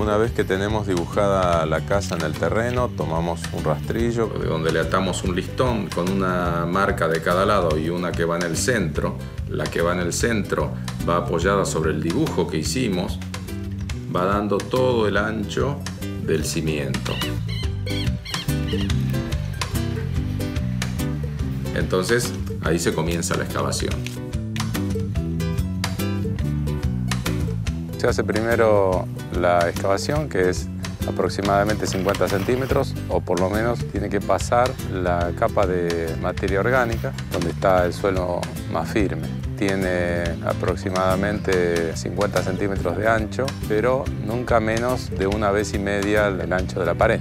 Una vez que tenemos dibujada la casa en el terreno, tomamos un rastrillo de donde le atamos un listón con una marca de cada lado y una que va en el centro. La que va en el centro va apoyada sobre el dibujo que hicimos, va dando todo el ancho del cimiento. Entonces, ahí se comienza la excavación. Se hace primero la excavación, que es aproximadamente 50 centímetros, o por lo menos tiene que pasar la capa de materia orgánica, donde está el suelo más firme. Tiene aproximadamente 50 centímetros de ancho, pero nunca menos de 1,5 veces el ancho de la pared.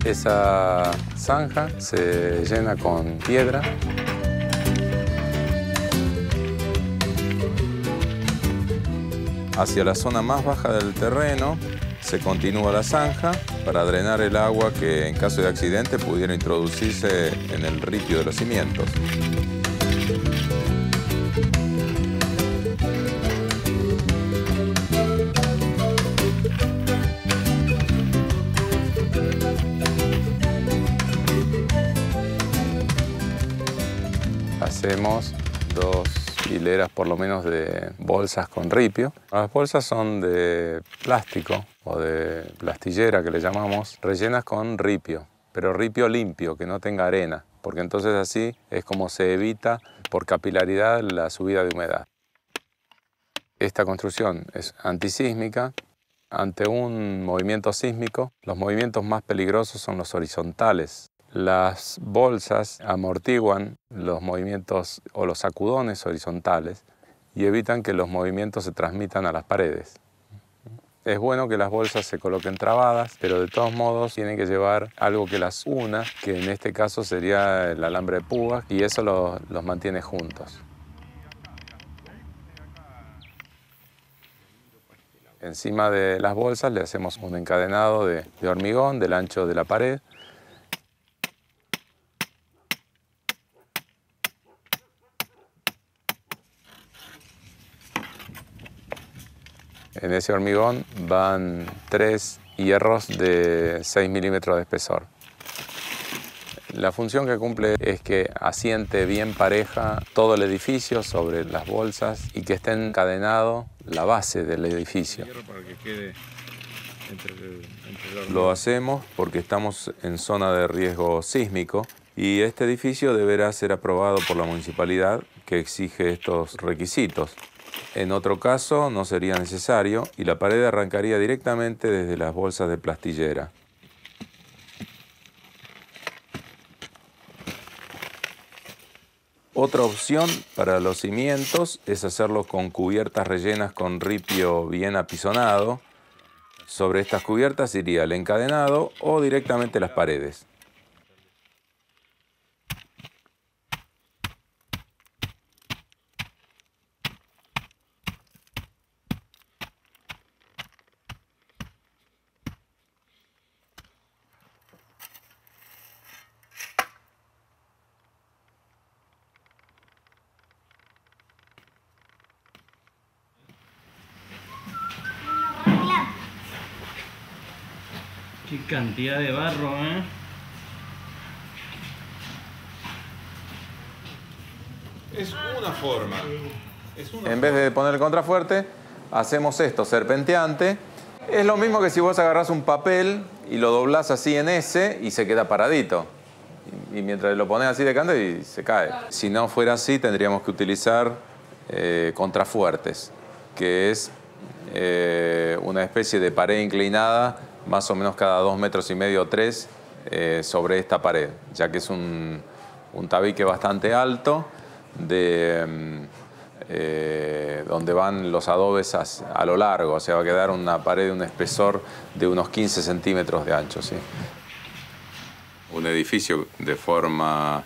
Esa zanja se llena con piedra. Hacia la zona más baja del terreno se continúa la zanja para drenar el agua que en caso de accidente pudiera introducirse en el ripio de los cimientos. Hacemos 2 hileras por lo menos de bolsas con ripio. Las bolsas son de plástico o de plastillera que le llamamos, rellenas con ripio, pero ripio limpio, que no tenga arena, porque entonces así es como se evita por capilaridad la subida de humedad. Esta construcción es antisísmica. Ante un movimiento sísmico, los movimientos más peligrosos son los horizontales. Las bolsas amortiguan los movimientos o los sacudones horizontales y evitan que los movimientos se transmitan a las paredes. Es bueno que las bolsas se coloquen trabadas, pero de todos modos tienen que llevar algo que las una, que en este caso sería el alambre de púas, y eso los mantiene juntos. Encima de las bolsas le hacemos un encadenado de hormigón del ancho de la pared. En ese hormigón van 3 hierros de 6 milímetros de espesor. La función que cumple es que asiente bien pareja todo el edificio sobre las bolsas y que esté encadenado la base del edificio. Lo hacemos porque estamos en zona de riesgo sísmico y este edificio deberá ser aprobado por la municipalidad que exige estos requisitos. En otro caso no sería necesario y la pared arrancaría directamente desde las bolsas de plastillera. Otra opción para los cimientos es hacerlos con cubiertas rellenas con ripio bien apisonado. Sobre estas cubiertas iría el encadenado o directamente las paredes. Qué cantidad de barro, ¿eh? Es una forma. En vez de poner el contrafuerte, hacemos esto serpenteante. Es lo mismo que si vos agarrás un papel y lo doblás así en S y se queda paradito. Y mientras lo pones así de canto y se cae. Si no fuera así, tendríamos que utilizar contrafuertes, que es una especie de pared inclinada más o menos cada 2,5 metros o 3 sobre esta pared, ya que es un tabique bastante alto donde van los adobes a lo largo, o sea, va a quedar una pared de un espesor de unos 15 centímetros de ancho, ¿sí? Un edificio de forma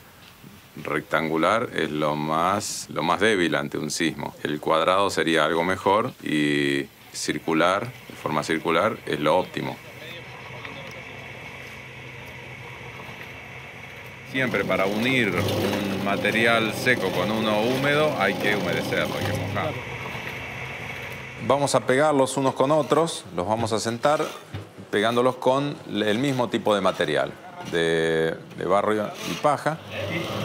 rectangular es lo más débil ante un sismo. El cuadrado sería algo mejor y circular, de forma circular, es lo óptimo. Siempre para unir un material seco con uno húmedo hay que humedecerlo, hay que mojarlo. Vamos a pegarlos unos con otros, los vamos a sentar pegándolos con el mismo tipo de material, de barro y paja.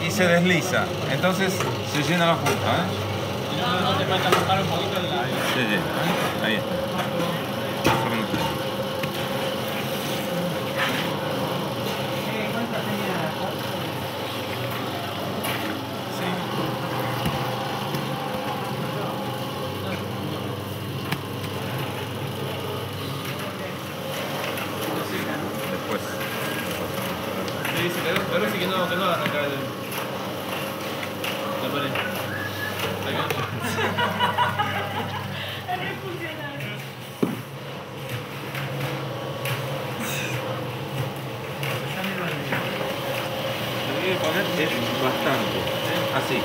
Y se desliza, entonces se llena la punta. No te falta mojar un poquito el labio. Sí, ahí está. Pero sí que no va a arrancar la pared. Lo que hay que poner es bastante. Así.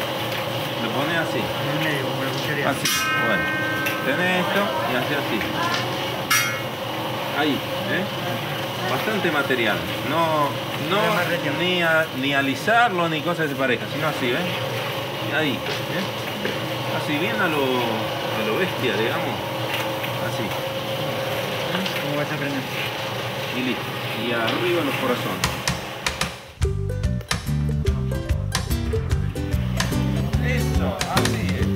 Lo pones así. En el medio, como la cucharilla. Así. Bueno. Tenés esto y haces así. Ahí. Bastante material. No ni alisarlo ni cosas que se parezcan, sino así, ¿ves? Ahí, así bien a lo bestia, digamos. Así. ¿Cómo vas a aprender? Y listo. Y arriba los corazones. Eso, así es.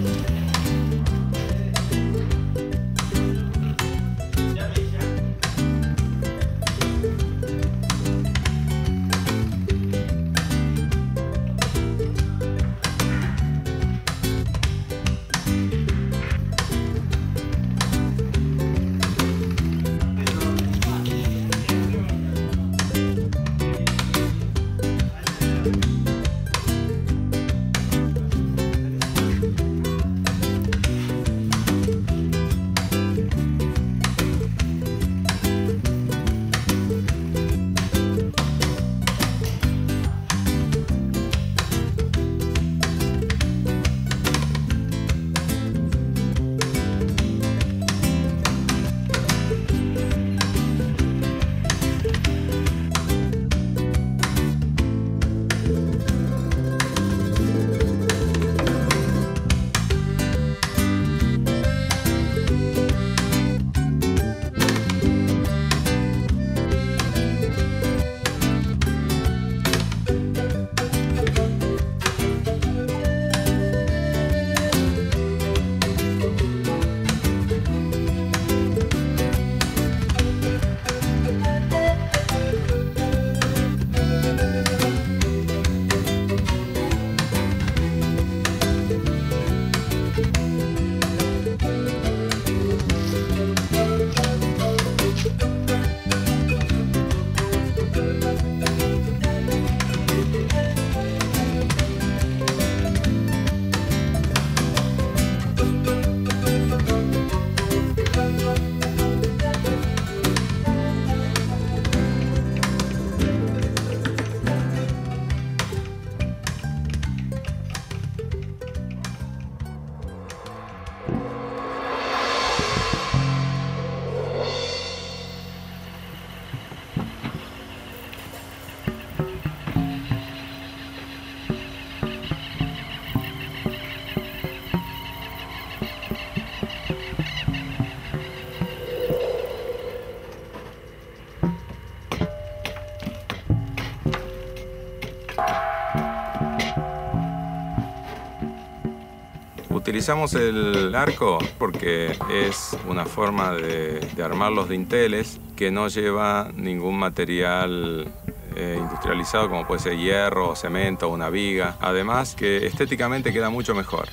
Utilizamos el arco porque es una forma de armar los dinteles que no lleva ningún material industrializado como puede ser hierro, cemento o una viga. Además que estéticamente queda mucho mejor.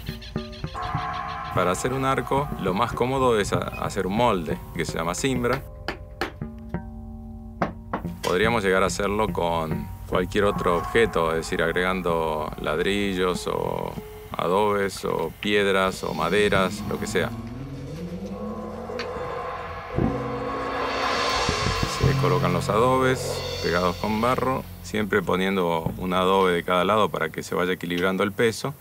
Para hacer un arco lo más cómodo es hacer un molde que se llama cimbra. Podríamos llegar a hacerlo con cualquier otro objeto, es decir, agregando ladrillos o adobes o piedras o maderas, lo que sea. Se colocan los adobes pegados con barro, siempre poniendo un adobe de cada lado para que se vaya equilibrando el peso.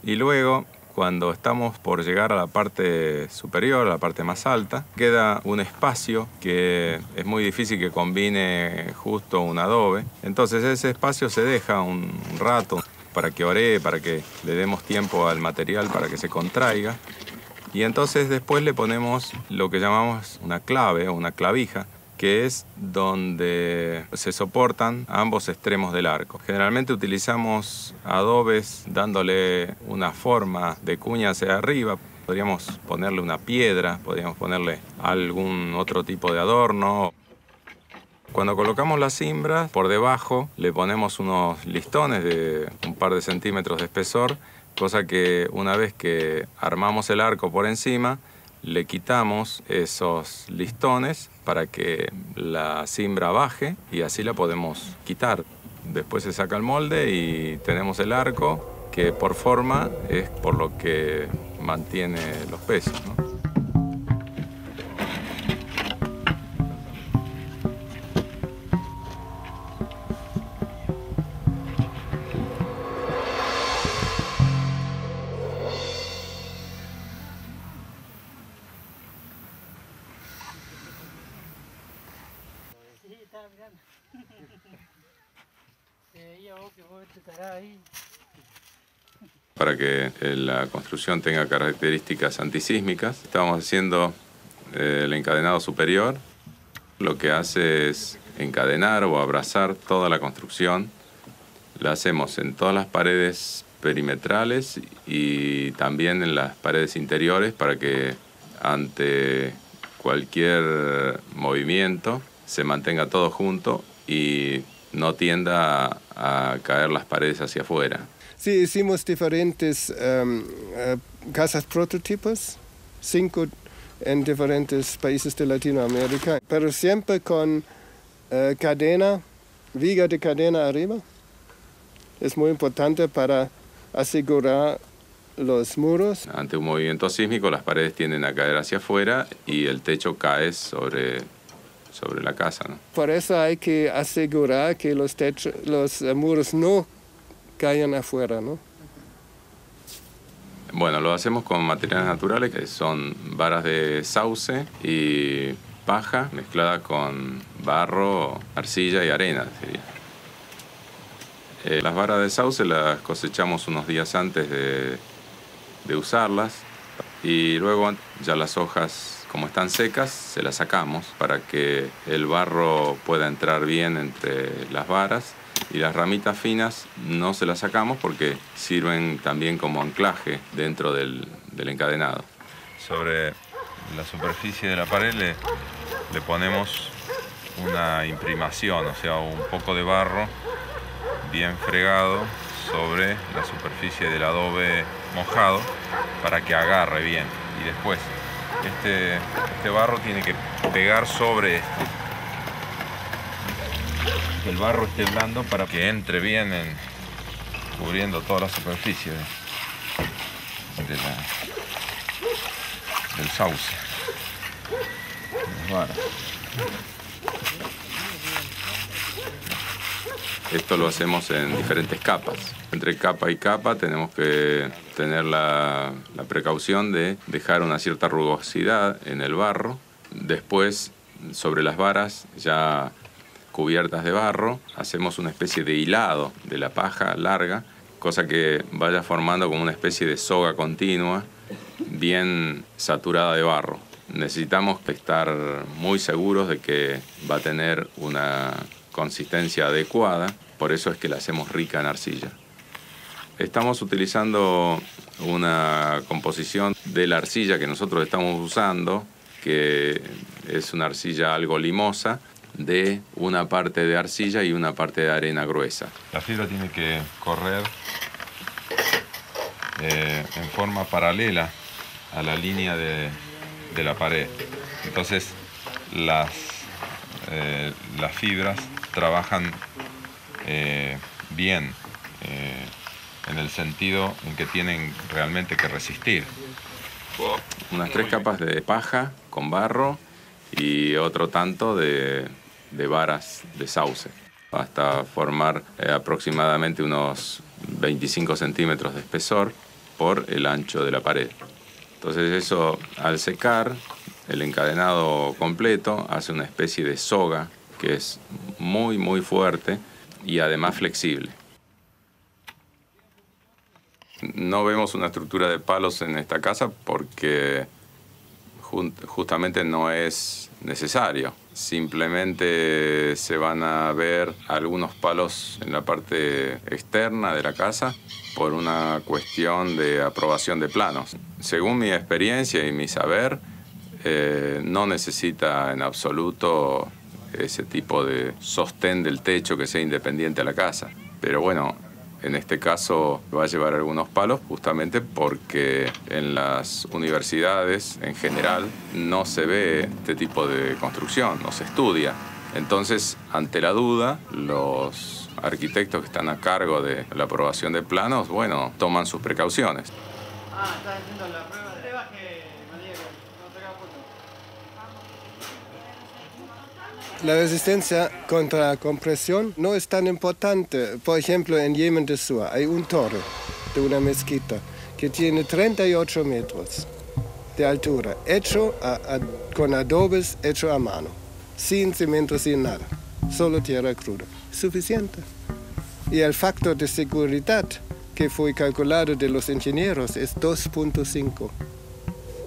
Y luego, Cuando estamos por llegar a la parte superior, a la parte más alta, queda un espacio que es muy difícil que combine justo un adobe. Entonces ese espacio se deja un rato para que oree, para que le demos tiempo al material para que se contraiga. Y entonces después le ponemos lo que llamamos una clave o una clavija, que es donde se soportan ambos extremos del arco. Generalmente utilizamos adobes dándole una forma de cuña hacia arriba. Podríamos ponerle una piedra, podríamos ponerle algún otro tipo de adorno. Cuando colocamos las cimbras, por debajo le ponemos unos listones de un par de centímetros de espesor, cosa que una vez que armamos el arco por encima, le quitamos esos listones para que la cimbra baje y así la podemos quitar. Después se saca el molde y tenemos el arco que por forma es por lo que mantiene los pesos, ¿no? Para que la construcción tenga características antisísmicas, estamos haciendo el encadenado superior. Lo que hace es encadenar o abrazar toda la construcción. La hacemos en todas las paredes perimetrales y también en las paredes interiores para que ante cualquier movimiento se mantenga todo junto y no tienda a caer las paredes hacia afuera. Sí, hicimos diferentes casas prototipos, 5 en diferentes países de Latinoamérica, pero siempre con cadena, viga de cadena arriba. Es muy importante para asegurar los muros. Ante un movimiento sísmico, las paredes tienden a caer hacia afuera y el techo cae sobre la casa, ¿no? Por eso hay que asegurar que los muros no caigan afuera, ¿no? Bueno, lo hacemos con materiales naturales que son varas de sauce y paja mezclada con barro, arcilla y arena, sería. Las varas de sauce las cosechamos unos días antes de usarlas y luego ya las hojas, como están secas, se las sacamos para que el barro pueda entrar bien entre las varas, y las ramitas finas no se las sacamos porque sirven también como anclaje dentro del encadenado. Sobre la superficie de la pared le ponemos una imprimación, o sea, un poco de barro bien fregado sobre la superficie del adobe mojado para que agarre bien. Y después este barro tiene que pegar sobre esto. Que el barro esté blando para que entre bien cubriendo toda la superficie del sauce. Esto lo hacemos en diferentes capas. Entre capa y capa tenemos que tener la precaución de dejar una cierta rugosidad en el barro. Después, sobre las varas ya cubiertas de barro, hacemos una especie de hilado de la paja larga, cosa que vaya formando como una especie de soga continua, bien saturada de barro. Necesitamos estar muy seguros de que va a tener una consistencia adecuada, por eso es que la hacemos rica en arcilla. Estamos utilizando una composición de la arcilla que nosotros estamos usando, que es una arcilla algo limosa, de una parte de arcilla y una parte de arena gruesa. La fibra tiene que correr en forma paralela a la línea de la pared. Entonces las fibras trabajan bien en el sentido en que tienen realmente que resistir. Unas 3 capas de paja con barro y otro tanto de varas de sauce, hasta formar aproximadamente unos 25 centímetros de espesor. por el ancho de la pared. Entonces eso, al secar, el encadenado completo hace una especie de soga que es muy, muy fuerte y además flexible. No vemos una estructura de palos en esta casa porque justamente no es necesario. Simplemente se van a ver algunos palos en la parte externa de la casa por una cuestión de aprobación de planos. Según mi experiencia y mi saber, no necesita en absoluto ese tipo de sostén del techo que sea independiente a la casa. Pero bueno, en este caso va a llevar algunos palos justamente porque en las universidades en general no se ve este tipo de construcción, no se estudia. Entonces, ante la duda, los arquitectos que están a cargo de la aprobación de planos, bueno, toman sus precauciones. Ah, estás haciendo la prueba de baje, María, no saca foto. La resistencia contra la compresión no es tan importante. Por ejemplo, en Yemen del Sur hay un torre de una mezquita que tiene 38 metros de altura, hecho con adobes, hecho a mano, sin cemento, sin nada, solo tierra cruda. Suficiente. Y el factor de seguridad que fue calculado de los ingenieros es 2.5.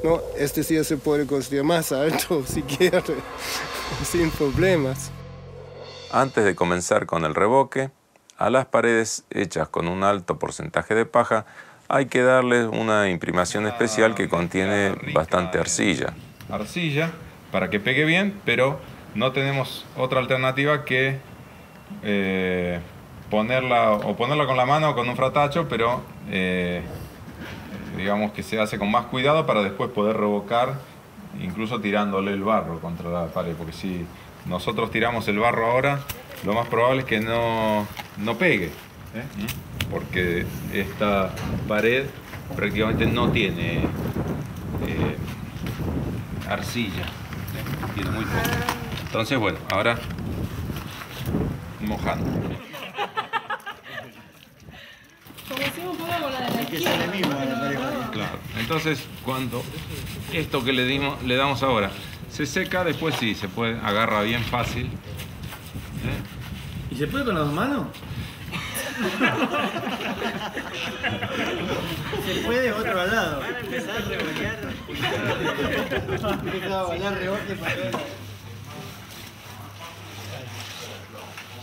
¿No? Es decir, se puede construir más alto si quiere, sin problemas. Antes de comenzar con el revoque, a las paredes hechas con un alto porcentaje de paja hay que darles una imprimación especial que contiene bastante arcilla. Arcilla para que pegue bien, pero no tenemos otra alternativa que ponerla con la mano o con un fratacho, pero digamos que se hace con más cuidado para después poder revocar, incluso tirándole el barro contra la pared, porque si nosotros tiramos el barro ahora, lo más probable es que no pegue, porque esta pared prácticamente no tiene arcilla, tiene muy poco. Entonces, bueno, ahora mojando. Como hicimos un poco con la de la izquierda. Claro. Entonces, cuando esto que le damos ahora se seca, después sí, se puede, agarra bien fácil. ¿Y se puede con las dos manos? Se puede otro al lado. Empezar a revolear. Empezar a volar rebote para ver.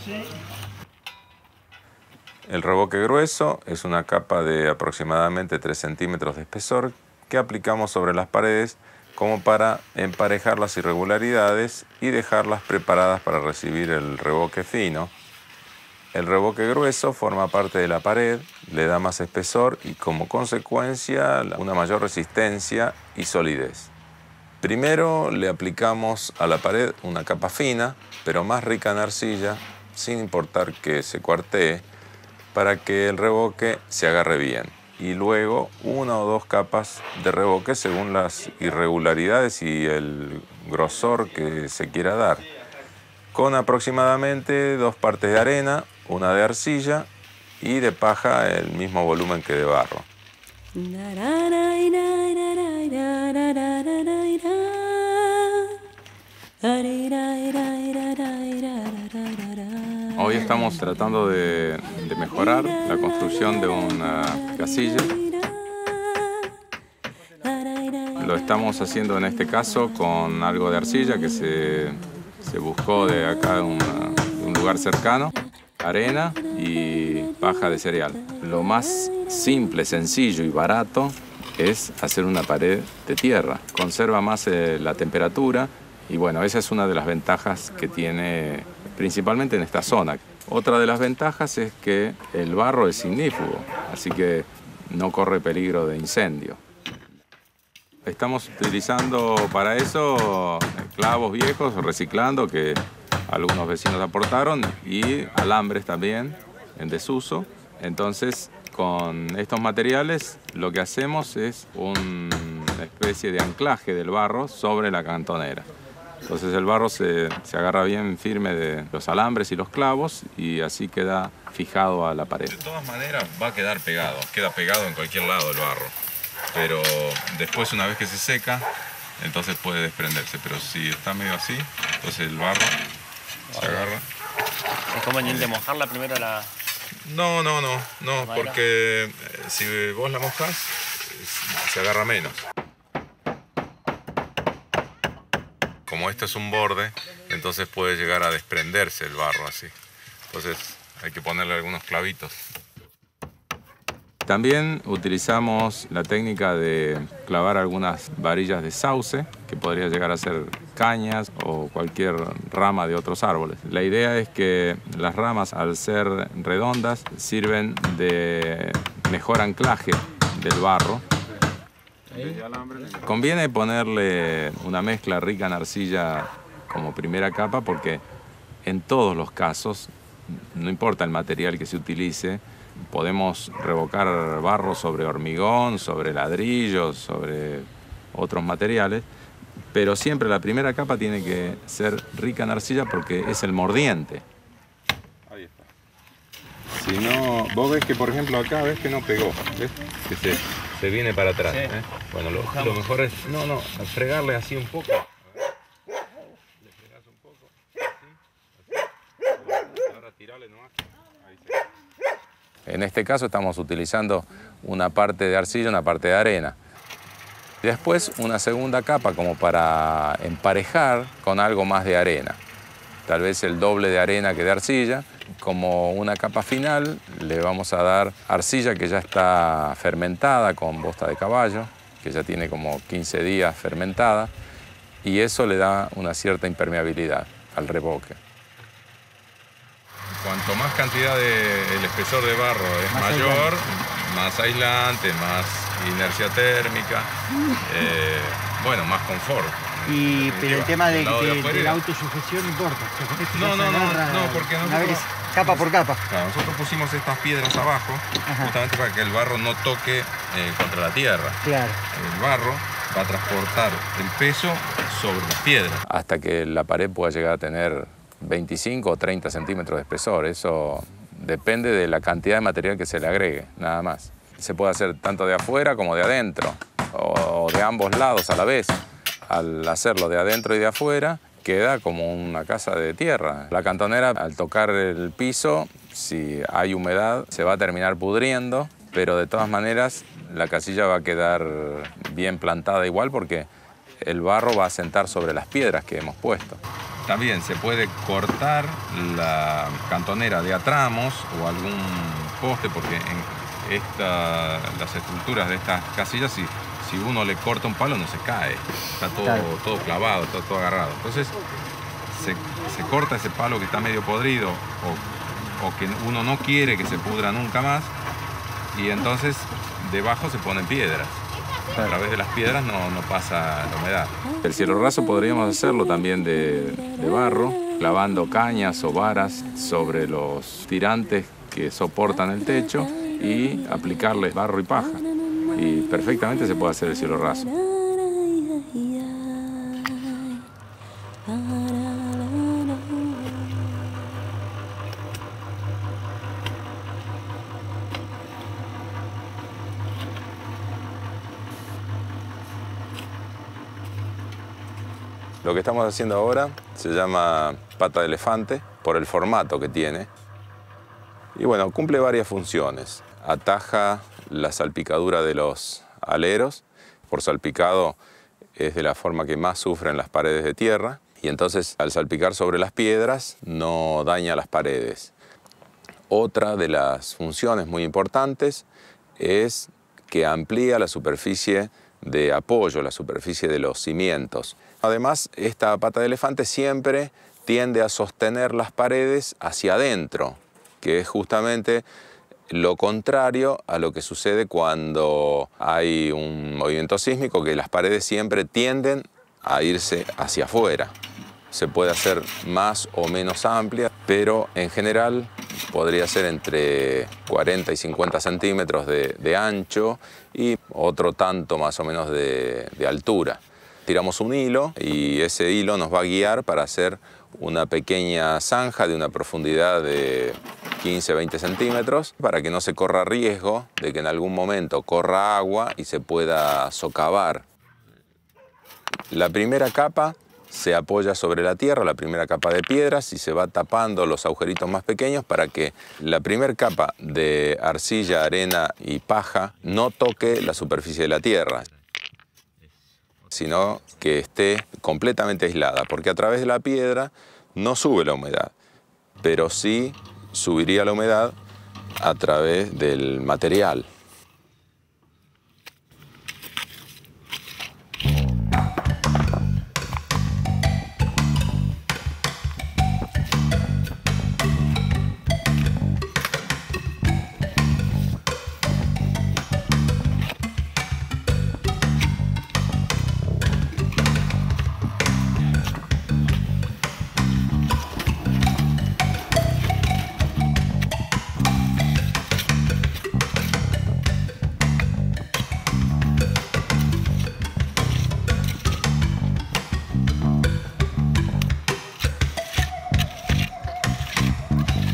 Sí. El revoque grueso es una capa de aproximadamente 3 centímetros de espesor que aplicamos sobre las paredes como para emparejar las irregularidades y dejarlas preparadas para recibir el revoque fino. El revoque grueso forma parte de la pared, le da más espesor y como consecuencia una mayor resistencia y solidez. Primero le aplicamos a la pared una capa fina, pero más rica en arcilla, sin importar que se cuartee, para que el revoque se agarre bien. Y luego 1 o 2 capas de revoque según las irregularidades y el grosor que se quiera dar, con aproximadamente 2 partes de arena, 1 de arcilla y de paja el mismo volumen que de barro. Hoy estamos tratando de mejorar la construcción de una casilla. Lo estamos haciendo en este caso con algo de arcilla que se buscó de acá de un lugar cercano, arena y paja de cereal. Lo más simple, sencillo y barato es hacer una pared de tierra. Conserva más la temperatura y bueno, esa es una de las ventajas que tiene principalmente en esta zona. Otra de las ventajas es que el barro es ignífugo, así que no corre peligro de incendio. Estamos utilizando para eso clavos viejos, reciclando, que algunos vecinos aportaron, y alambres también en desuso. Entonces, con estos materiales lo que hacemos es una especie de anclaje del barro sobre la cantonera. Entonces el barro se agarra bien firme de los alambres y los clavos y así queda fijado a la pared. De todas maneras va a quedar pegado, queda pegado en cualquier lado el barro. Pero después, una vez que se seca, entonces puede desprenderse. Pero si está medio así, entonces el barro se agarra. ¿Es conveniente mojarla primero la...? No, porque si vos la mojás, se agarra menos. Como esto es un borde, entonces puede llegar a desprenderse el barro así. Entonces hay que ponerle algunos clavitos. También utilizamos la técnica de clavar algunas varillas de sauce, que podría llegar a ser cañas o cualquier rama de otros árboles. La idea es que las ramas, al ser redondas, sirven de mejor anclaje del barro. Conviene ponerle una mezcla rica en arcilla como primera capa porque en todos los casos, no importa el material que se utilice, podemos revocar barro sobre hormigón, sobre ladrillos, sobre otros materiales, pero siempre la primera capa tiene que ser rica en arcilla porque es el mordiente. Ahí está. Si no, vos ves que por ejemplo acá ves que no pegó, ¿ves? Que se viene para atrás. Sí. Bueno, lo mejor es fregarle así un poco. Le fregás un poco, así. Ahora tirale nomás. Ahí se... En este caso estamos utilizando una parte de arcilla y una parte de arena. Y después una segunda capa como para emparejar con algo más de arena. Tal vez el doble de arena que de arcilla. Como una capa final le vamos a dar arcilla que ya está fermentada con bosta de caballo, que ya tiene como 15 días fermentada, y eso le da una cierta impermeabilidad al revoque. Cuanto más cantidad el espesor de barro es mayor, más aislante, más inercia térmica, bueno, más confort. Pero el tema de de la autosujeción no importa. O sea, con esto No, ya se no, agarra porque una vez nosotros... capa por capa. Claro, nosotros pusimos estas piedras abajo, justamente para que el barro no toque contra la tierra. Claro. El barro va a transportar el peso sobre las piedras. Hasta que la pared pueda llegar a tener 25 o 30 centímetros de espesor. Eso depende de la cantidad de material que se le agregue, nada más. Se puede hacer tanto de afuera como de adentro, o de ambos lados a la vez. Al hacerlo de adentro y de afuera, queda como una casa de tierra. La cantonera, al tocar el piso, si hay humedad, se va a terminar pudriendo, pero de todas maneras la casilla va a quedar bien plantada igual porque el barro va a sentar sobre las piedras que hemos puesto. También se puede cortar la cantonera de a tramos o algún poste, porque en las estructuras de estas casillas, si uno le corta un palo no se cae, está todo clavado, está todo agarrado. Entonces se corta ese palo que está medio podrido o que uno no quiere que se pudra nunca más, y entonces debajo se ponen piedras. A través de las piedras no pasa la humedad. El cielo raso podríamos hacerlo también de barro, clavando cañas o varas sobre los tirantes que soportan el techo y aplicarles barro y paja. Y perfectamente se puede hacer el cielo raso. Lo que estamos haciendo ahora se llama pata de elefante por el formato que tiene. Y bueno, cumple varias funciones. Ataja la salpicadura de los aleros. Por salpicado es de la forma que más sufren las paredes de tierra. Y entonces al salpicar sobre las piedras no daña las paredes. Otra de las funciones muy importantes es que amplía la superficie de apoyo, la superficie de los cimientos. Además, esta pata de elefante siempre tiende a sostener las paredes hacia adentro, que es justamente lo contrario a lo que sucede cuando hay un movimiento sísmico, que las paredes siempre tienden a irse hacia afuera. Se puede hacer más o menos amplia, pero en general podría ser entre 40 y 50 centímetros de ancho y otro tanto más o menos de altura. tiramos un hilo y ese hilo nos va a guiar para hacer una pequeña zanja de una profundidad de 15-20 centímetros para que no se corra riesgo de que en algún momento corra agua y se pueda socavar. La primera capa se apoya sobre la tierra, la primera capa de piedras, y se va tapando los agujeritos más pequeños para que la primera capa de arcilla, arena y paja no toque la superficie de la tierra, sino que esté completamente aislada, porque a través de la piedra no sube la humedad, pero sí subiría la humedad a través del material.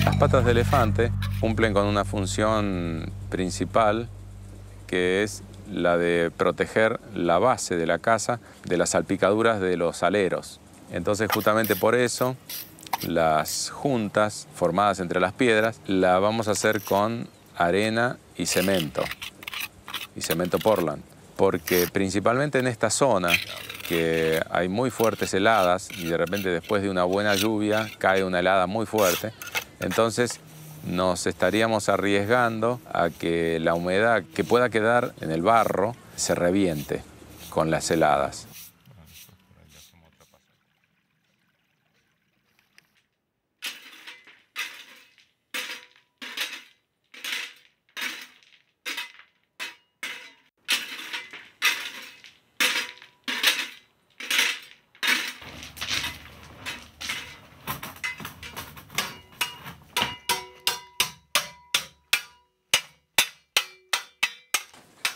Las patas de elefante cumplen con una función principal, que es la de proteger la base de la casa de las salpicaduras de los aleros. Entonces, justamente por eso, las juntas formadas entre las piedras las vamos a hacer con arena y cemento Portland, porque principalmente en esta zona, que hay muy fuertes heladas y de repente después de una buena lluvia cae una helada muy fuerte, entonces nos estaríamos arriesgando a que la humedad que pueda quedar en el barro se reviente con las heladas.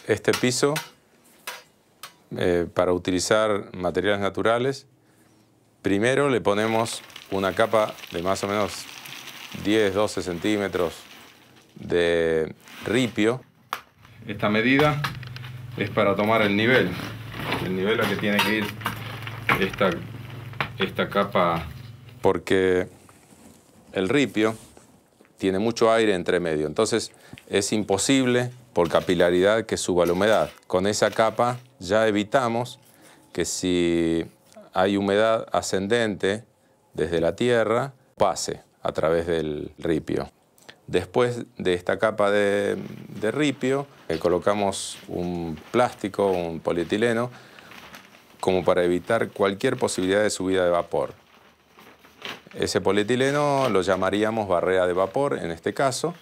Este piso, para utilizar materiales naturales, primero le ponemos una capa de más o menos 10-12 centímetros de ripio. Esta medida es para tomar el nivel al que tiene que ir esta capa. Porque el ripio tiene mucho aire entre medio, entonces es imposible por capilaridad que suba la humedad. Con esa capa ya evitamos que si hay humedad ascendente desde la tierra, pase a través del ripio. Después de esta capa de ripio, colocamos un plástico, un polietileno, como para evitar cualquier posibilidad de subida de vapor. Ese polietileno lo llamaríamos barrera de vapor en este caso.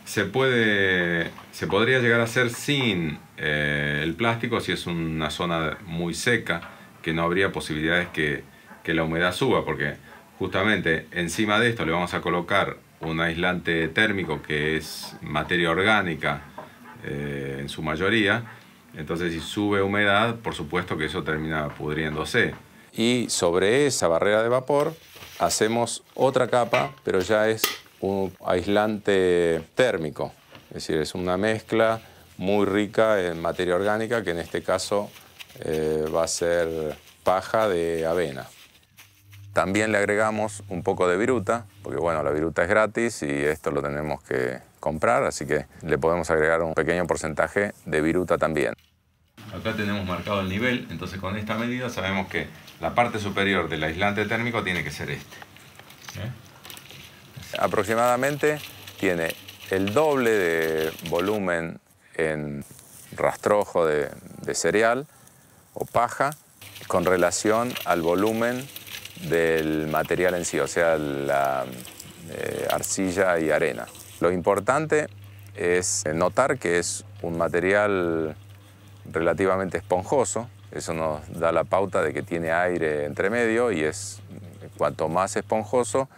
Se podría llegar a hacer sin el plástico si es una zona muy seca, que no habría posibilidades que la humedad suba, porque justamente encima de esto le vamos a colocar un aislante térmico que es materia orgánica en su mayoría. Entonces, si sube humedad, por supuesto que eso termina pudriéndose. Y sobre esa barrera de vapor hacemos otra capa, pero ya es un aislante térmico. Es decir, es una mezcla muy rica en materia orgánica, que en este caso va a ser paja de avena. También le agregamos un poco de viruta, porque bueno, la viruta es gratis y esto lo tenemos que comprar, así que le podemos agregar un pequeño porcentaje de viruta también. Acá tenemos marcado el nivel, entonces con esta medida sabemos que la parte superior del aislante térmico tiene que ser este. Aproximadamente tiene el doble de volumen en rastrojo de cereal o paja con relación al volumen del material en sí, o sea, la arcilla y arena. Lo importante es notar que es un material relativamente esponjoso. Eso nos da la pauta de que tiene aire entre medio y cuanto más esponjoso,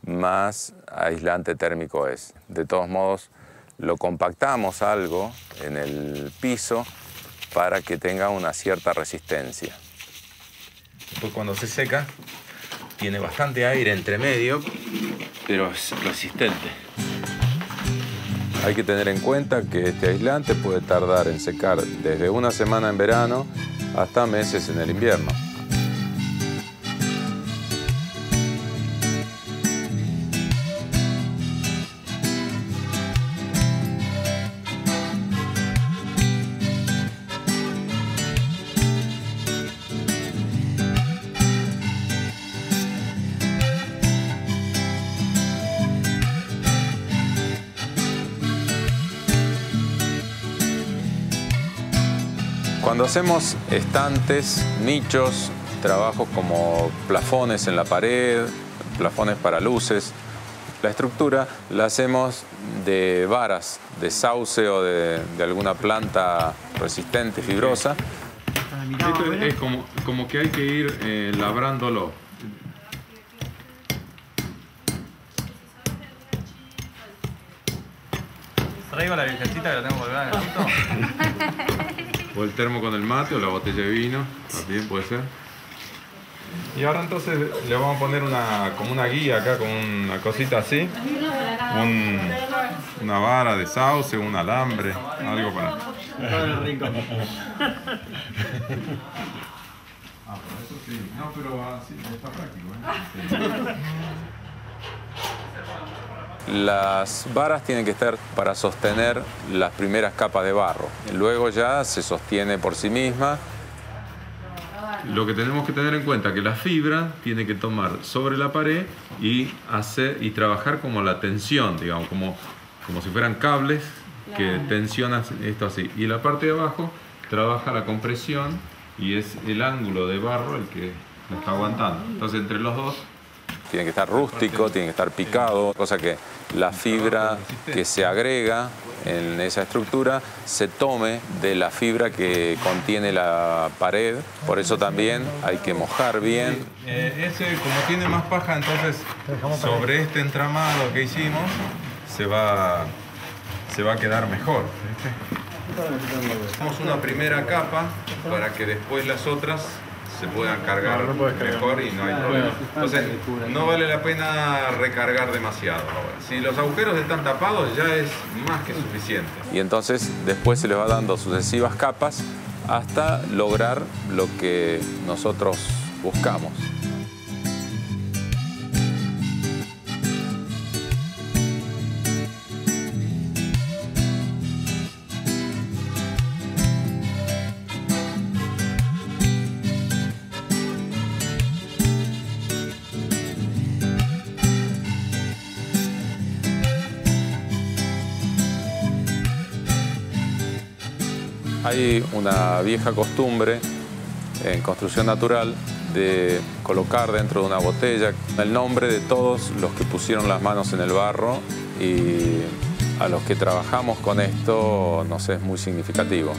más aislante térmico es. De todos modos, lo compactamos algo en el piso para que tenga una cierta resistencia. Después cuando se seca, tiene bastante aire entre medio, pero es resistente. Hay que tener en cuenta que este aislante puede tardar en secar desde una semana en verano hasta meses en el invierno. Cuando hacemos estantes, nichos, trabajos como plafones en la pared, plafones para luces, la estructura la hacemos de varas de sauce o de alguna planta resistente, fibrosa. Esto es como que hay que ir labrándolo. Traigo la virgencita que la tengo colgada en el auto. O el termo con el mate o la botella de vino, también puede ser. Y ahora entonces le vamos a poner como una guía acá, con una cosita así. Una vara de sauce, un alambre, algo para... Todo en el rincón. Por eso sí. No, pero así está práctico, ¿eh? Las varas tienen que estar para sostener las primeras capas de barro. Luego ya se sostiene por sí misma. Lo que tenemos que tener en cuenta es que la fibra tiene que tomar sobre la pared y trabajar como la tensión, digamos, como si fueran cables que tensionan esto así. Y la parte de abajo trabaja la compresión y es el ángulo de barro el que la está aguantando. Entonces entre los dos... Tiene que estar rústico, tiene que estar picado, cosa que la fibra que se agrega en esa estructura se tome de la fibra que contiene la pared. Por eso también hay que mojar bien. Ese, como tiene más paja, entonces sobre este entramado que hicimos se va a quedar mejor. Hacemos una primera capa para que después las otras se puedan cargar mejor y no hay problema. Entonces, no vale la pena recargar demasiado ahora. Si los agujeros están tapados, ya es más que suficiente. Y entonces después se les va dando sucesivas capas hasta lograr lo que nosotros buscamos. Hay una vieja costumbre en construcción natural de colocar dentro de una botella el nombre de todos los que pusieron las manos en el barro, y a los que trabajamos con esto nos es muy significativo.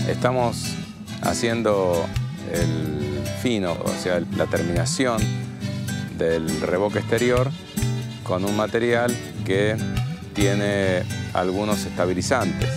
Estamos haciendo el fino, o sea, la terminación del revoque exterior con un material que tiene algunos estabilizantes.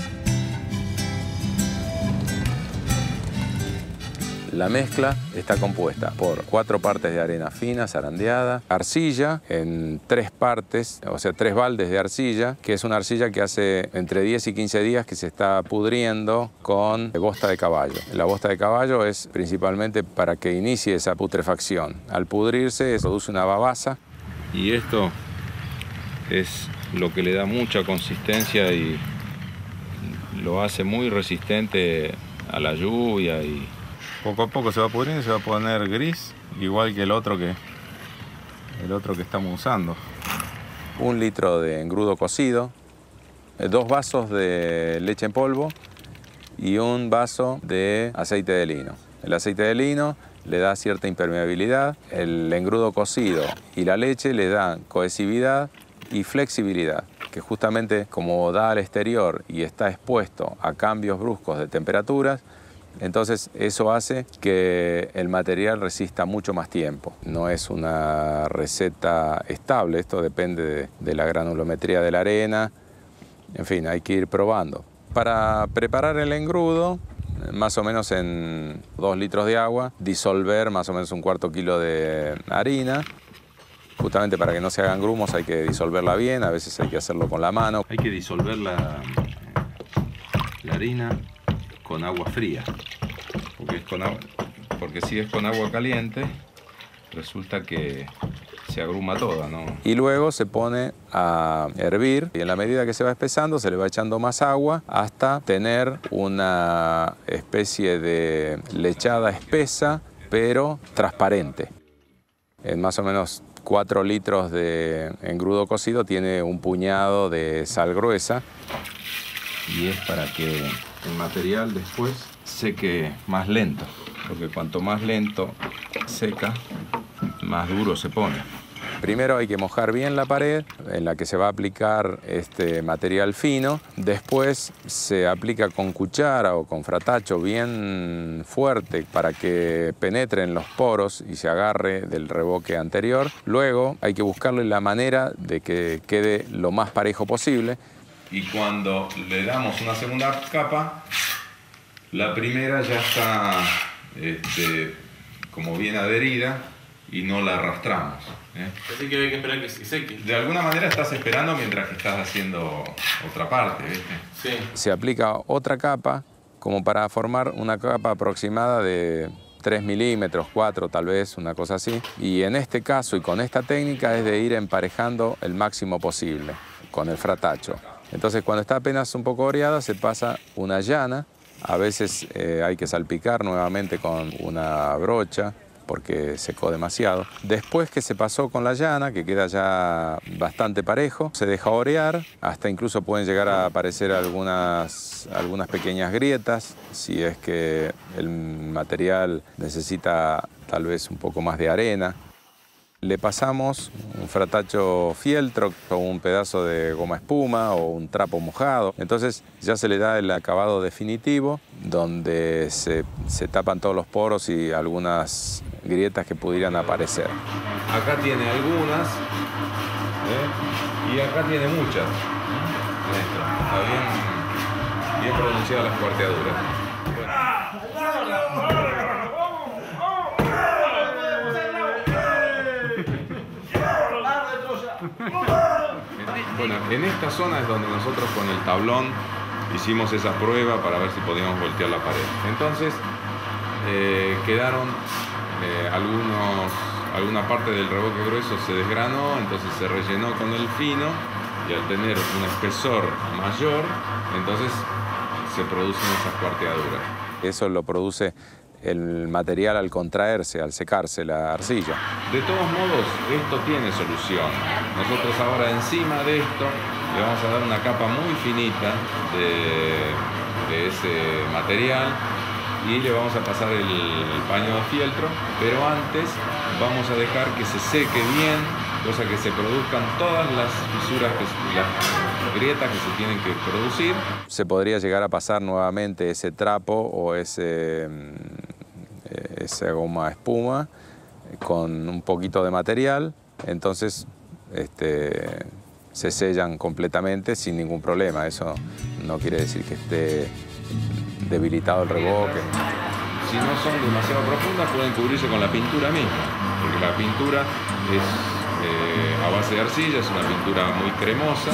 La mezcla está compuesta por 4 partes de arena fina, zarandeada, arcilla en 3 partes, o sea, 3 baldes de arcilla, que es una arcilla que hace entre 10 y 15 días que se está pudriendo con bosta de caballo. La bosta de caballo es principalmente para que inicie esa putrefacción. Al pudrirse, produce una babasa. Y esto es lo que le da mucha consistencia y lo hace muy resistente a la lluvia, y poco a poco se va pudriendo y se va a poner gris, igual que el otro que estamos usando. 1 litro de engrudo cocido, 2 vasos de leche en polvo y 1 vaso de aceite de lino. El aceite de lino le da cierta impermeabilidad, el engrudo cocido y la leche le dan cohesividad y flexibilidad, que justamente como da al exterior y está expuesto a cambios bruscos de temperaturas, entonces eso hace que el material resista mucho más tiempo. No es una receta estable, esto depende de la granulometría de la arena, en fin, hay que ir probando. Para preparar el engrudo, más o menos en 2 litros de agua, disolver más o menos 1/4 kilo de harina. Justamente para que no se hagan grumos hay que disolverla bien, a veces hay que hacerlo con la mano. Hay que disolver la harina con agua fría, porque si es con agua caliente resulta que se agruma toda, ¿no? Y luego se pone a hervir y en la medida que se va espesando se le va echando más agua hasta tener una especie de lechada espesa pero transparente. En más o menos 4 litros de engrudo cocido tiene 1 puñado de sal gruesa. Y es para que el material después seque más lento, porque cuanto más lento seca, más duro se pone. Primero hay que mojar bien la pared en la que se va a aplicar este material fino. Después se aplica con cuchara o con fratacho bien fuerte para que penetre en los poros y se agarre del revoque anterior. Luego hay que buscarle la manera de que quede lo más parejo posible. Y cuando le damos una segunda capa, la primera ya está como bien adherida y no la arrastramos. Así que hay que esperar que se seque. De alguna manera estás esperando mientras que estás haciendo otra parte, ¿viste? Sí. Se aplica otra capa como para formar una capa aproximada de 3 milímetros, 4 tal vez, una cosa así. Y en este caso y con esta técnica es de ir emparejando el máximo posible con el fratacho. Entonces cuando está apenas un poco oreada se pasa una llana. A veces hay que salpicar nuevamente con una brocha porque secó demasiado. Después que se pasó con la llana, que queda ya bastante parejo, se deja orear, hasta incluso pueden llegar a aparecer algunas pequeñas grietas, si es que el material necesita tal vez un poco más de arena. Le pasamos un fratacho fieltro o un pedazo de goma espuma o un trapo mojado. Entonces ya se le da el acabado definitivo donde se tapan todos los poros y algunas grietas que pudieran aparecer. Acá tiene algunas y acá tiene muchas. Está bien pronunciadas las cuarteaduras. Bueno, en esta zona es donde nosotros con el tablón hicimos esa prueba para ver si podíamos voltear la pared. Entonces quedaron alguna parte del revoque grueso se desgranó, entonces se rellenó con el fino y al tener un espesor mayor, entonces se producen esas cuarteaduras. Eso lo produce el material al contraerse, al secarse la arcilla. De todos modos, esto tiene solución. Nosotros ahora encima de esto le vamos a dar una capa muy finita de ese material y le vamos a pasar el paño de fieltro, pero antes vamos a dejar que se seque bien, cosa que se produzcan todas las fisuras, las grietas que se tienen que producir. Se podría llegar a pasar nuevamente ese trapo o esa goma espuma con un poquito de material, entonces se sellan completamente sin ningún problema. Eso no quiere decir que esté debilitado el revoque. si no son demasiado profundas, pueden cubrirse con la pintura misma, porque la pintura es a base de arcilla, es una pintura muy cremosa.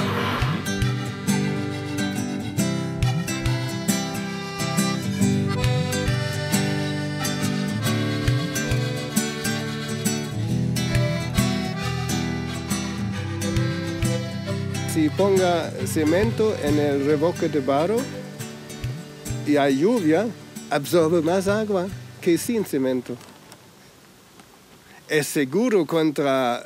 Si ponga cemento en el revoque de barro y hay lluvia, absorbe más agua que sin cemento. Es seguro contra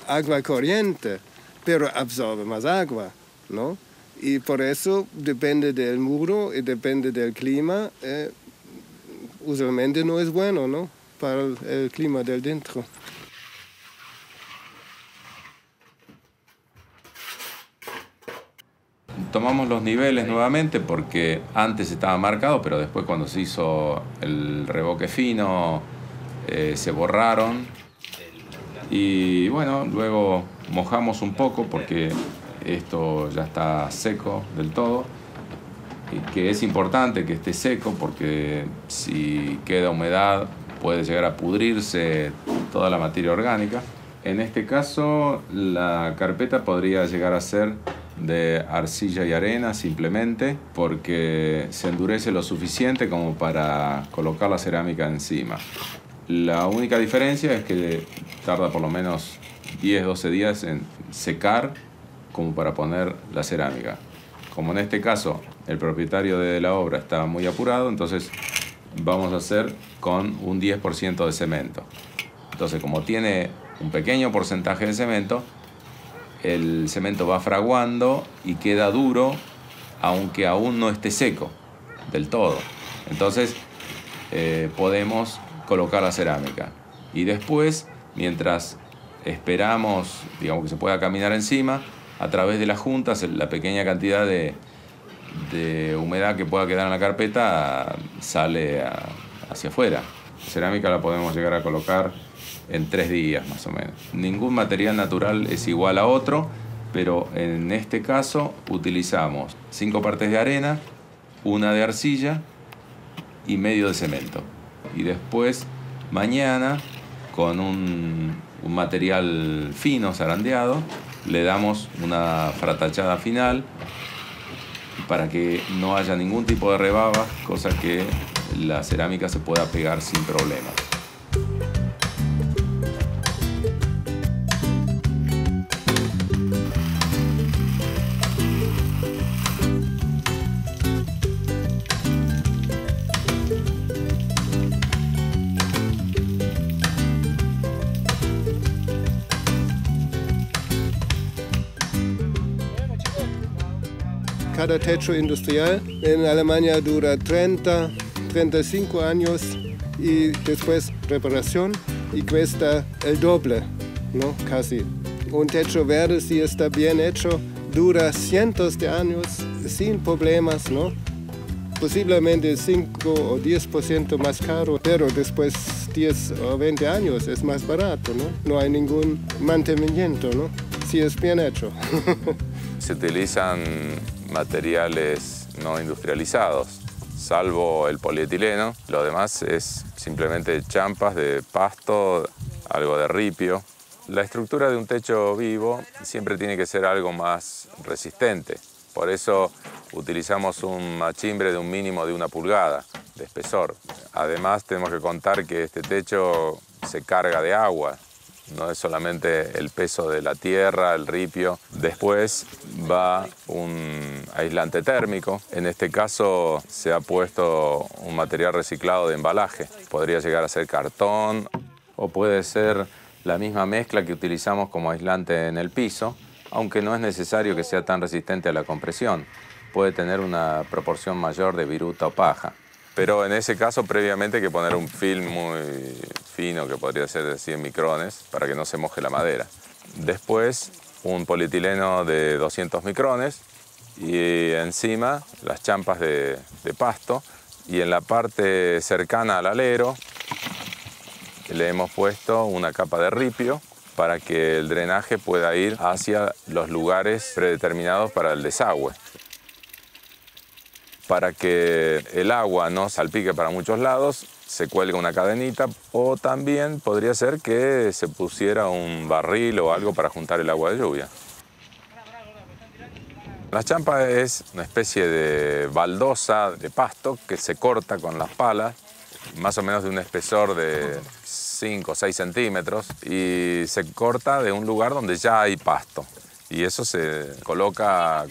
agua corriente, pero absorbe más agua, ¿no? Y por eso depende del muro y depende del clima. Usualmente no es bueno, ¿no? Para el clima del dentro. Tomamos los niveles nuevamente porque antes estaba marcado, pero después cuando se hizo el revoque fino se borraron. Y bueno, luego mojamos un poco porque esto ya está seco del todo. Y que es importante que esté seco porque si queda humedad puede llegar a pudrirse toda la materia orgánica. En este caso la carpeta podría llegar a ser de arcilla y arena simplemente porque se endurece lo suficiente como para colocar la cerámica encima. La única diferencia es que tarda por lo menos 10-12 días en secar como para poner la cerámica. Como en este caso el propietario de la obra está muy apurado, entonces vamos a hacer con un 10% de cemento. Entonces, como tiene un pequeño porcentaje de cemento, el cemento va fraguando y queda duro, aunque aún no esté seco del todo. Entonces podemos colocar la cerámica. Y después, mientras esperamos, digamos, que se pueda caminar encima, a través de las juntas, la pequeña cantidad de humedad que pueda quedar en la carpeta sale hacia afuera. La cerámica la podemos llegar a colocar en 3 días más o menos. Ningún material natural es igual a otro, pero en este caso utilizamos 5 partes de arena, 1 de arcilla y medio de cemento. Y después, mañana, con un material fino, zarandeado, le damos una fratachada final para que no haya ningún tipo de rebaba, cosa que la cerámica se pueda pegar sin problemas. Cada techo industrial en Alemania dura 30-35 años y después reparación y cuesta el doble, ¿no? Casi. Un techo verde, si está bien hecho, dura cientos de años sin problemas, ¿no? Posiblemente 5 o 10% más caro, pero después 10 o 20 años es más barato, ¿no? No hay ningún mantenimiento, ¿no? Si es bien hecho. Se utilizan materiales no industrializados, salvo el polietileno. Lo demás es simplemente champas de pasto, algo de ripio. La estructura de un techo vivo siempre tiene que ser algo más resistente. Por eso utilizamos un machimbre de un mínimo de 1 pulgada de espesor. Además, tenemos que contar que este techo se carga de agua. No es solamente el peso de la tierra, el ripio. Después va un aislante térmico. En este caso se ha puesto un material reciclado de embalaje. Podría llegar a ser cartón o puede ser la misma mezcla que utilizamos como aislante en el piso, aunque no es necesario que sea tan resistente a la compresión. Puede tener una proporción mayor de viruta o paja. Pero en ese caso, previamente hay que poner un film muy fino, que podría ser de 100 micrones, para que no se moje la madera. Después, un polietileno de 200 micrones y encima las champas de pasto. Y en la parte cercana al alero le hemos puesto una capa de ripio para que el drenaje pueda ir hacia los lugares predeterminados para el desagüe. Para que el agua no salpique para muchos lados, se cuelga una cadenita, o también podría ser que se pusiera un barril o algo para juntar el agua de lluvia. La champa es una especie de baldosa de pasto que se corta con las palas, más o menos de un espesor de 5 o 6 centímetros, y se corta de un lugar donde ya hay pasto. Y eso se coloca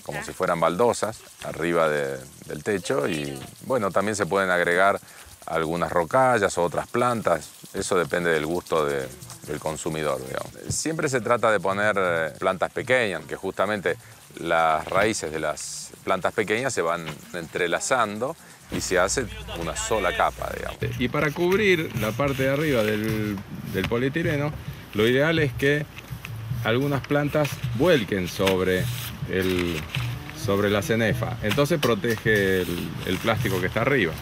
como si fueran baldosas arriba del techo, y bueno, también se pueden agregar algunas rocallas o otras plantas. Eso depende del gusto del consumidor, digamos. Siempre se trata de poner plantas pequeñas, que justamente las raíces de las plantas pequeñas se van entrelazando y se hace una sola capa, digamos. Y para cubrir la parte de arriba del polietileno, lo ideal es que algunas plantas vuelquen sobre la cenefa. Entonces protege el plástico que está arriba.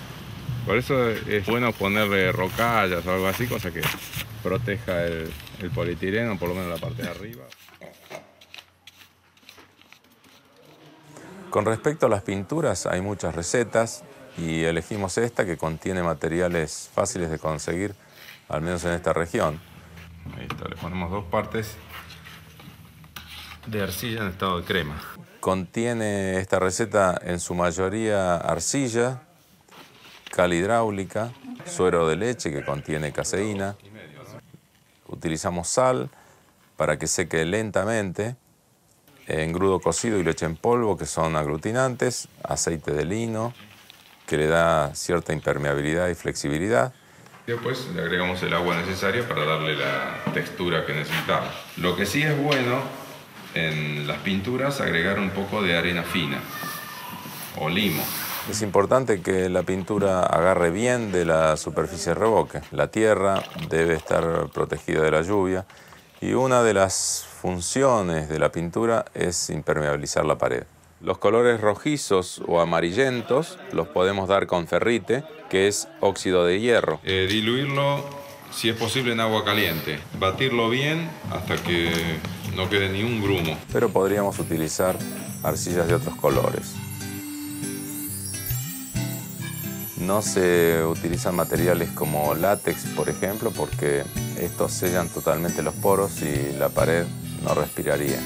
Por eso es bueno ponerle rocallas o algo así, cosa que proteja el polietileno, por lo menos la parte de arriba. Con respecto a las pinturas, hay muchas recetas y elegimos esta que contiene materiales fáciles de conseguir, al menos en esta región. Ahí está, le ponemos 2 partes de arcilla en estado de crema. Contiene esta receta en su mayoría arcilla, cal hidráulica, suero de leche que contiene caseína. Utilizamos sal para que seque lentamente, engrudo cocido y leche en polvo, que son aglutinantes, aceite de lino, que le da cierta impermeabilidad y flexibilidad. Después le agregamos el agua necesaria para darle la textura que necesitamos. Lo que sí es bueno en las pinturas, agregar un poco de arena fina o limo. Es importante que la pintura agarre bien de la superficie de revoque. La tierra debe estar protegida de la lluvia y una de las funciones de la pintura es impermeabilizar la pared. Los colores rojizos o amarillentos los podemos dar con ferrite, que es óxido de hierro. Diluirlo, si es posible, en agua caliente. Batirlo bien hasta que no quede ni un grumo. Pero podríamos utilizar arcillas de otros colores. No se utilizan materiales como látex, por ejemplo, porque estos sellan totalmente los poros y la pared no respiraría.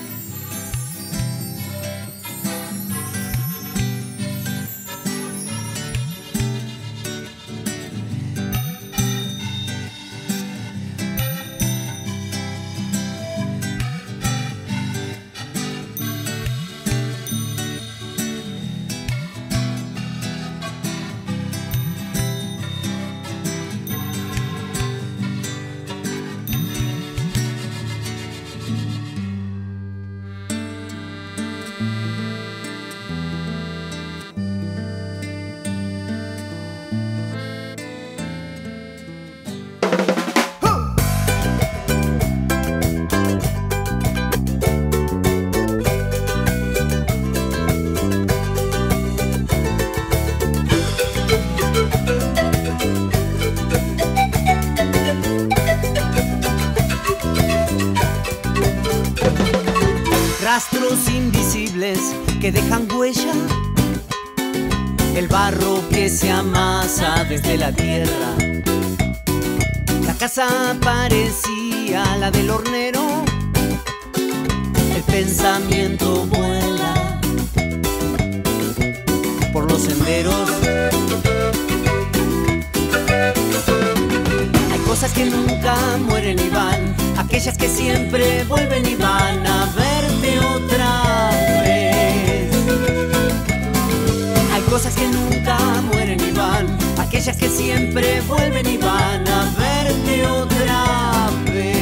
Rastros invisibles que dejan huella, el barro que se amasa desde la tierra. La casa parecía la del hornero, el pensamiento vuela por los senderos. Hay cosas que nunca mueren y van, aquellas que siempre vuelven y van a verte otra vez. Hay cosas que nunca mueren y van, aquellas que siempre vuelven y van a verte otra vez.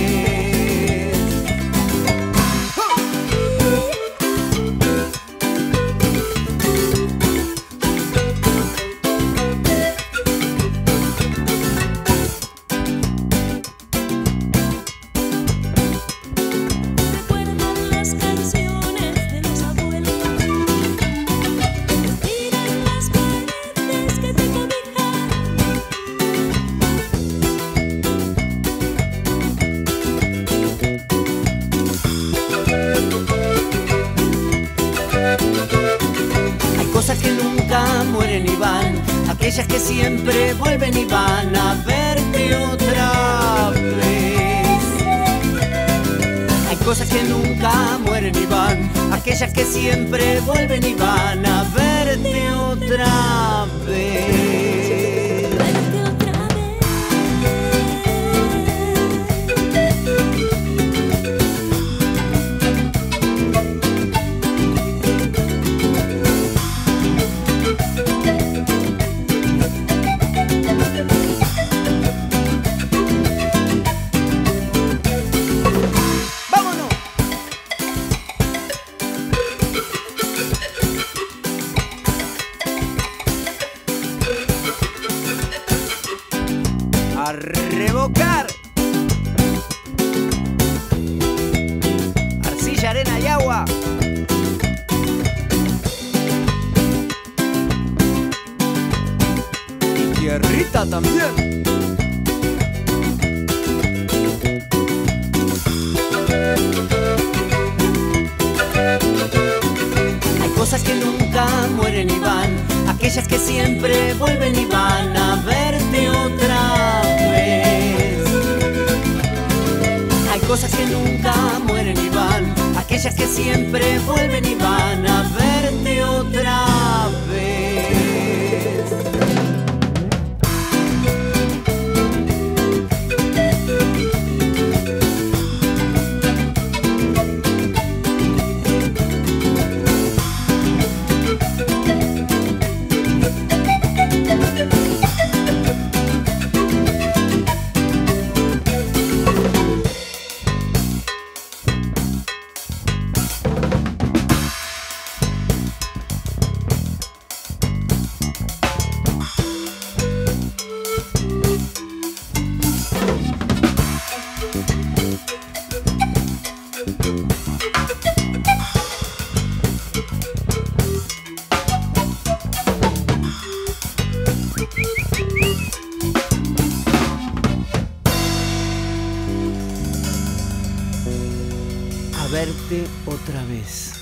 aquellas que siempre vuelven y van a verte otra vez. Hay cosas que nunca mueren y van, aquellas que siempre vuelven y van a verte otra vez. A revocar. Arcilla, arena y agua. Y tierrita también. Hay cosas que nunca mueren y van, aquellas que siempre vuelven y van a verte otra vez. Hay cosas que nunca mueren y van, aquellas que siempre vuelven y van a verte otra vez. A verte otra vez.